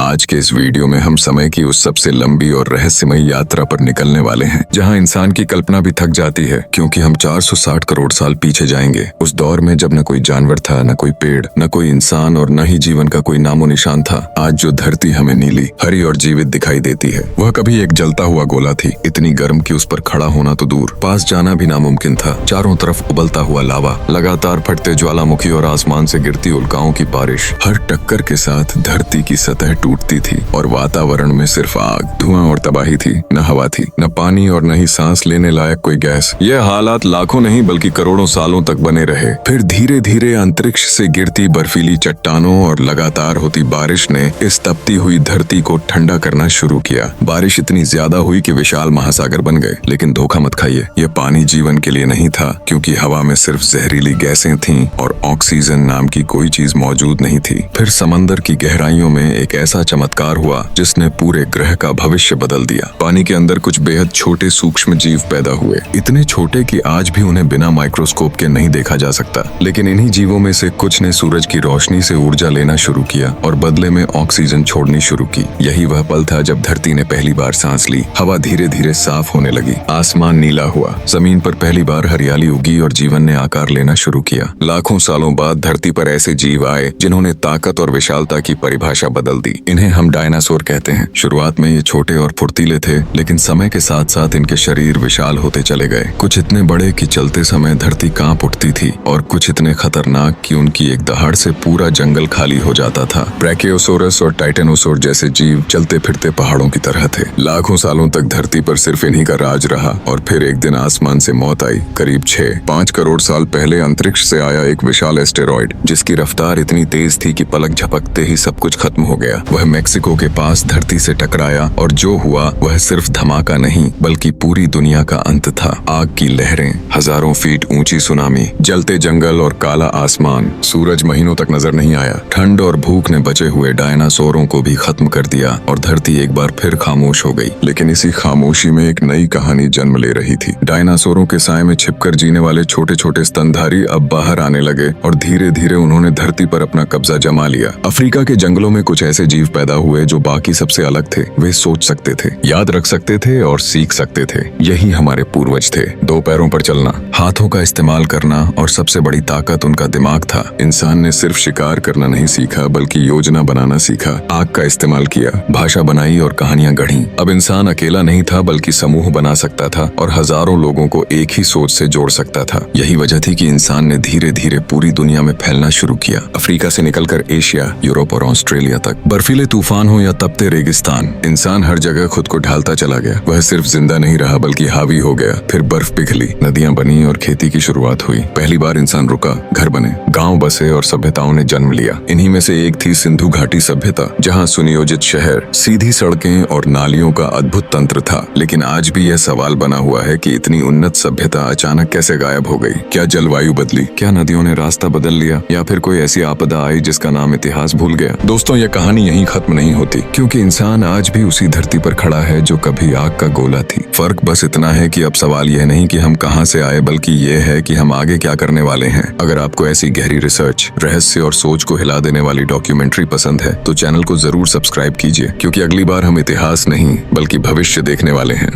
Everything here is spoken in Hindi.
आज के इस वीडियो में हम समय की उस सबसे लंबी और रहस्यमय यात्रा पर निकलने वाले हैं जहां इंसान की कल्पना भी थक जाती है, क्योंकि हम 460 करोड़ साल पीछे जाएंगे। उस दौर में जब न कोई जानवर था, न कोई पेड़, न कोई इंसान और न ही जीवन का कोई नामो निशान था। आज जो धरती हमें नीली, हरी और जीवित दिखाई देती है, वह कभी एक जलता हुआ गोला थी, इतनी गर्म कि उस पर खड़ा होना तो दूर, पास जाना भी नामुमकिन था। चारों तरफ उबलता हुआ लावा, लगातार फटते ज्वालामुखी और आसमान से गिरती उल्काओं की बारिश। हर टक्कर के साथ धरती की सतह टूटती थी और वातावरण में सिर्फ आग, धुआं और तबाही थी। न हवा थी, न पानी और न ही सांस लेने लायक कोई गैस। यह हालात लाखों नहीं बल्कि करोड़ों सालों तक बने रहे। फिर धीरे धीरे अंतरिक्ष से गिरती बर्फीली चट्टानों और लगातार होती बारिश ने इस तपती हुई धरती को ठंडा करना शुरू किया। बारिश इतनी ज्यादा हुई कि विशाल महासागर बन गए। लेकिन धोखा मत खाइए, यह पानी जीवन के लिए नहीं था, क्योंकि हवा में सिर्फ जहरीली गैसें थीं और ऑक्सीजन नाम की कोई चीज मौजूद नहीं थी। फिर समंदर की गहराइयों में एक ऐसा चमत्कार हुआ जिसने पूरे ग्रह का भविष्य बदल दिया। पानी के अंदर कुछ बेहद छोटे सूक्ष्म जीव पैदा हुए, इतने छोटे कि आज भी उन्हें बिना माइक्रोस्कोप के नहीं देखा जा सकता। लेकिन इन्हीं जीवों में से कुछ ने सूरज की रोशनी से ऊर्जा लेना शुरू किया और बदले में ऑक्सीजन छोड़नी शुरू की। यही वह पल था जब धरती ने पहली बार सांस ली। हवा धीरे धीरे साफ होने लगी, आसमान नीला हुआ, जमीन पर पहली बार हरियाली उगी और जीवन ने आकार लेना शुरू किया। लाखों सालों बाद धरती पर ऐसे जीव आए जिन्होंने ताकत और विशालता की परिभाषा बदल दी। इन्हें हम डायनासोर कहते हैं। शुरुआत में ये छोटे और फुर्तीले थे, लेकिन समय के साथ साथ इनके शरीर विशाल होते चले गए। कुछ इतने बड़े कि चलते समय धरती कांप उठती थी और कुछ इतने खतरनाक कि उनकी एक दहाड़ से पूरा जंगल खाली हो जाता था। ब्रैकियोसोरस और टाइटेनोसोर जैसे जीव चलते फिरते पहाड़ों की तरह थे। लाखों सालों तक धरती पर सिर्फ इन्हीं का राज रहा और फिर एक दिन आसमान से मौत आई। करीब 6-5 करोड़ साल पहले अंतरिक्ष से आया एक विशाल एस्टेरॉयड, जिसकी रफ्तार इतनी तेज थी कि पलक झपकते ही सब कुछ खत्म हो गया। वह मेक्सिको के पास धरती से टकराया और जो हुआ वह सिर्फ धमाका नहीं बल्कि पूरी दुनिया का अंत था। आग की लहरें, हजारों फीट ऊंची सुनामी, जलते जंगल और काला आसमान। सूरज महीनों तक नजर नहीं आया। ठंड और भूख ने बचे हुए डायनासोरों को भी खत्म कर दिया और धरती एक बार फिर खामोश हो गई। लेकिन इसी खामोशी में एक नई कहानी जन्म ले रही थी। डायनासोरों के साए में छिपकर जीने वाले छोटे छोटे स्तनधारी अब बाहर आने लगे और धीरे धीरे उन्होंने धरती पर अपना कब्जा जमा लिया। अफ्रीका के जंगलों में कुछ ऐसे जीव पैदा हुए जो बाकी सबसे अलग थे। वे सोच सकते थे, याद रख सकते थे और सीख सकते थे। यही हमारे पूर्वज थे। 2 पैरों पर चलना, हाथों का इस्तेमाल करना और सबसे बड़ी ताकत उनका दिमाग था। इंसान ने सिर्फ शिकार करना नहीं सीखा बल्कि योजना बनाना सीखा। आग का इस्तेमाल किया, भाषा बनाई और कहानियां गढ़ी। अब इंसान अकेला नहीं था बल्कि समूह बना सकता था और हजारों लोगों को एक ही सोच से जोड़ सकता था। यही वजह थी कि इंसान ने धीरे धीरे पूरी दुनिया में फैलना शुरू किया। अफ्रीका से निकलकर एशिया, यूरोप और ऑस्ट्रेलिया तक। बर्फीले तूफान हो या तपते रेगिस्तान, इंसान हर जगह खुद को ढालता चला गया। वह सिर्फ जिंदा नहीं रहा बल्कि हावी हो गया। फिर बर्फ पिघली, नदियां बनी और खेती की शुरुआत हुई। पहली बार इंसान रुका, घर बने, गांव बसे और सभ्यताओं ने जन्म लिया। इन्हीं में से एक थी सिंधु घाटी सभ्यता, जहां सुनियोजित शहर, सीधी सड़कें और नालियों का अद्भुत तंत्र था। लेकिन आज भी यह सवाल बना हुआ है कि इतनी उन्नत सभ्यता अचानक कैसे गायब हो गई? क्या जलवायु बदली? क्या नदियों ने रास्ता बदल लिया? या फिर कोई ऐसी आपदा आई जिसका नाम इतिहास भूल गया? दोस्तों, यह कहानी यहीं खत्म नहीं होती, क्योंकि इंसान आज भी उसी धरती पर खड़ा है जो कभी आग का गोला थी। फर्क बस इतना है कि अब सवाल यह नहीं कि हम कहां से आए बल्कि यह है कि हम आगे क्या करने वाले हैं। अगर आपको ऐसी गहरी रिसर्च, रहस्य और सोच को हिला देने वाली डॉक्यूमेंट्री पसंद है तो चैनल को जरूर सब्सक्राइब कीजिए, क्योंकि अगली बार हम इतिहास नहीं बल्कि भविष्य देखने वाले हैं।